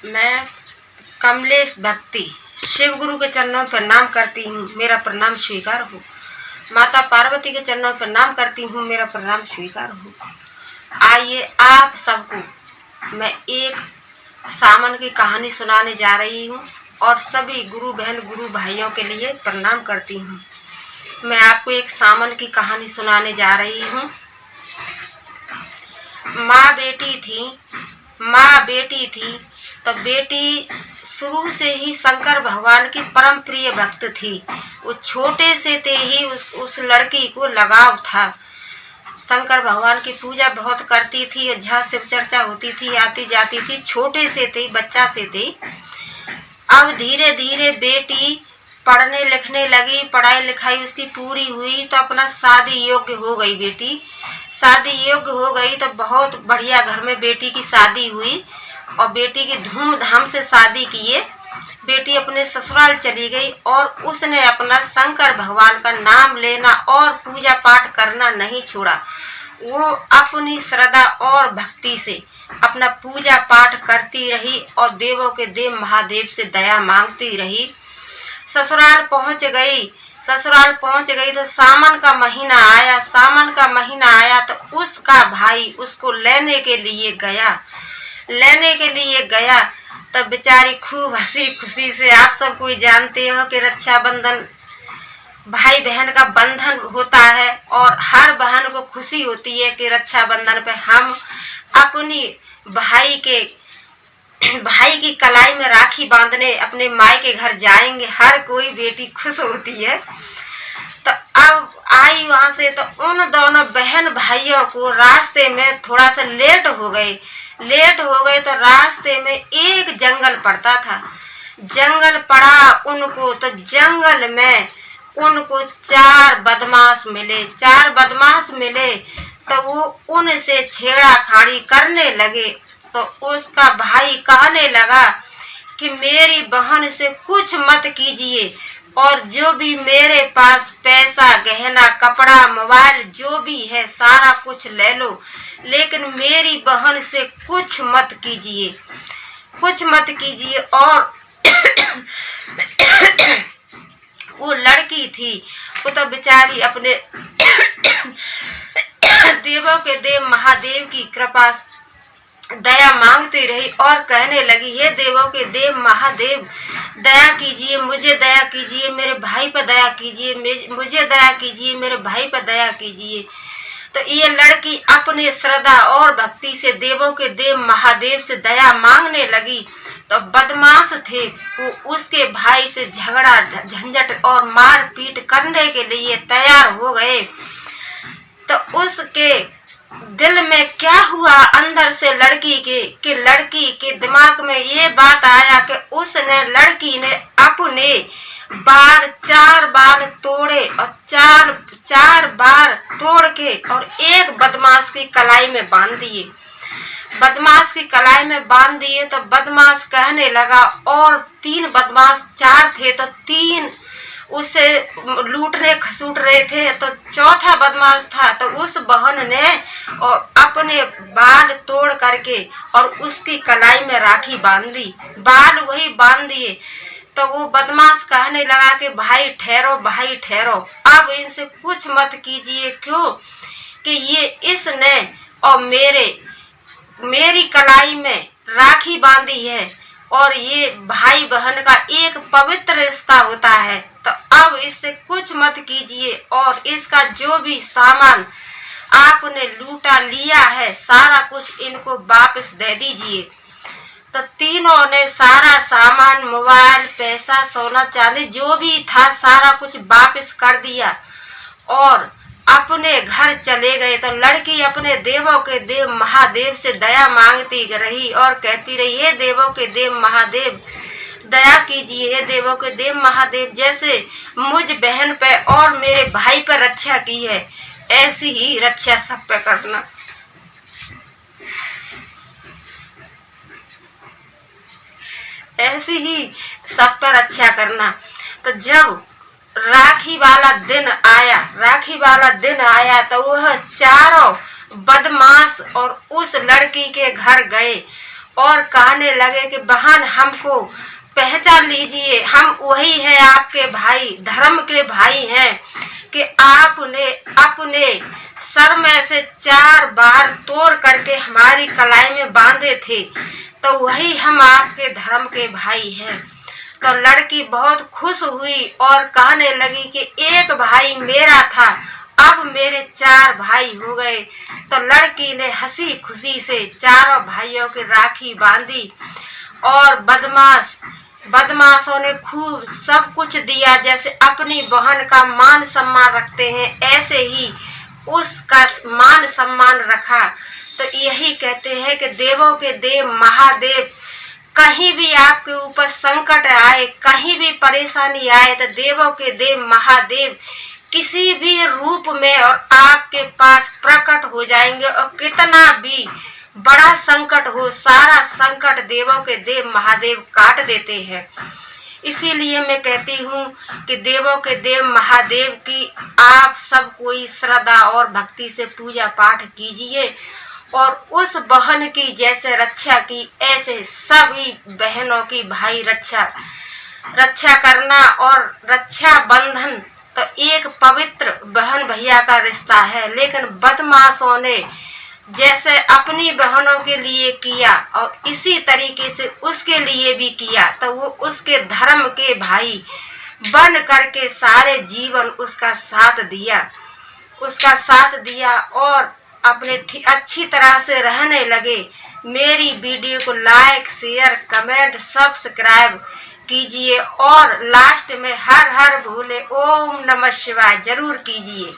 मैं कमलेश भक्ति शिव गुरु के चरणों में प्रणाम करती हूँ, मेरा प्रणाम स्वीकार हो। माता पार्वती के चरणों में प्रणाम करती हूँ, मेरा प्रणाम स्वीकार हो। आइए आप सबको मैं एक सावन की कहानी सुनाने जा रही हूँ और सभी गुरु बहन गुरु भाइयों के लिए प्रणाम करती हूँ। मैं आपको एक सावन की कहानी सुनाने जा रही हूँ। माँ बेटी थी तो बेटी शुरू से ही शंकर भगवान की परम प्रिय भक्त थी। वो छोटे से थे ही उस लड़की को लगाव था। शंकर भगवान की पूजा बहुत करती थी, जहाँ शिव चर्चा होती थी आती जाती थी। छोटे से थे, बच्चा से थे। अब धीरे धीरे बेटी पढ़ने लिखने लगी, पढ़ाई लिखाई उसकी पूरी हुई तो अपना शादी योग्य हो गई। बेटी शादी योग्य हो गई तो बहुत बढ़िया घर में बेटी की शादी हुई और बेटी की धूमधाम से शादी किए। बेटी अपने ससुराल चली गई और उसने अपना शंकर भगवान का नाम लेना और पूजा पाठ करना नहीं छोड़ा। वो अपनी श्रद्धा और भक्ति से अपना पूजा पाठ करती रही और देवों के देव महादेव से दया मांगती रही। ससुराल पहुंच गई तो सावन का महीना आया तो उसका भाई उसको लेने के लिए गया। तब बेचारी खूब हंसी खुशी से, आप सब कोई जानते हो कि रक्षाबंधन भाई बहन का बंधन होता है और हर बहन को खुशी होती है कि रक्षाबंधन पे हम अपनी भाई की कलाई में राखी बांधने अपने माई के घर जाएंगे। हर कोई बेटी खुश होती है। तो अब आई वहां से तो उन दोनों बहन भाइयों को रास्ते में थोड़ा सा लेट हो गए तो रास्ते में एक जंगल पड़ता था। जंगल पड़ा उनको तो जंगल में उनको चार बदमाश मिले तो वो उनसे छेड़ाखानी करने लगे। तो उसका भाई कहने लगा कि मेरी बहन से कुछ मत कीजिए और जो भी मेरे पास पैसा गहना कपड़ा मोबाइल जो भी है सारा कुछ ले लो, लेकिन मेरी बहन से कुछ मत कीजिए। और वो लड़की थी, वो तो बेचारी अपने देवों के देव महादेव की कृपा दया मांगती रही और कहने लगी, हे देवों के देव महादेव दया कीजिए, मुझे दया कीजिए, मेरे भाई पर दया कीजिए, मुझे दया कीजिए, मेरे भाई पर दया कीजिए। तो ये लड़की अपने श्रद्धा और भक्ति से देवों के देव महादेव से दया मांगने लगी। तो बदमाश थे वो उसके भाई से झगड़ा झंझट और मार पीट करने के लिए तैयार हो गए। तो उसके दिल में क्या हुआ अंदर से लड़की के दिमाग में ये बात आया कि लड़की ने अपने बार 4 बार तोड़े और चार बार तोड़ के और एक बदमाश की कलाई में बांध दिए। तो बदमाश कहने लगा और 3 बदमाश 4 थे तो 3 उसे लूटने खसूट रहे थे। तो चौथा बदमाश था तो उस बहन ने और अपने बाल तोड़ करके और उसकी कलाई में राखी बाल वही बांध दिए। तो वो बदमाश कहने लगा कि भाई ठहरो, अब इनसे कुछ मत कीजिए। क्यों कि ये इसने और मेरी कलाई में राखी बांधी है और ये भाई बहन का एक पवित्र रिश्ता होता है। तो अब इससे कुछ मत कीजिए और इसका जो भी सामान आपने लूटा लिया है सारा कुछ इनको वापस दे दीजिए। तो तीनों ने सारा सामान मोबाइल पैसा सोना चांदी जो भी था सारा कुछ वापस कर दिया और अपने घर चले गए। तो लड़की अपने देवों के देव महादेव से दया मांगती रही और कहती रही, हे देवों के देव महादेव दया कीजिए, हे देवों के देव महादेव जैसे मुझ बहन पे और मेरे भाई पर रक्षा की है ऐसी ही रक्षा सब पे करना। ऐसी ही सब पर रक्षा करना। तो जब राखी वाला दिन आया तो वह चारों बदमाश और उस लड़की के घर गए और कहने लगे कि बहन हमको पहचान लीजिए, हम वही हैं आपके भाई, धर्म के भाई हैं कि आपने अपने सर में से 4 बार तोड़ करके हमारी कलाई में बांधे थे, तो वही हम आपके धर्म के भाई हैं। तो लड़की बहुत खुश हुई और कहने लगी कि एक भाई मेरा था, अब मेरे 4 भाई हो गए। तो लड़की ने हंसी खुशी से चारों भाइयों की राखी बांधी और बदमाशों ने खूब सब कुछ दिया। जैसे अपनी बहन का मान सम्मान रखते हैं, ऐसे ही उसका मान सम्मान रखा। तो यही कहते हैं कि देवों के देव महादेव, कहीं भी आपके ऊपर संकट आए, कहीं भी परेशानी आए, तो देवों के देव महादेव किसी भी रूप में और आपके पास प्रकट हो जाएंगे। और कितना भी बड़ा संकट हो, सारा संकट देवों के देव महादेव काट देते हैं। इसीलिए मैं कहती हूँ कि देवों के देव महादेव की आप सब कोई श्रद्धा और भक्ति से पूजा पाठ कीजिए और उस बहन की जैसे रक्षा की, ऐसे सभी बहनों की भाई रक्षा करना। और रक्षा बंधन तो एक पवित्र बहन भैया का रिश्ता है, लेकिन बदमाशों ने जैसे अपनी बहनों के लिए किया और इसी तरीके से उसके लिए भी किया, तो वो उसके धर्म के भाई बन करके सारे जीवन उसका साथ दिया और अपने अच्छी तरह से रहने लगे। मेरी वीडियो को लाइक, शेयर, कमेंट, सब्सक्राइब कीजिए और लास्ट में हर हर भोले ओम नमः शिवाय जरूर कीजिए।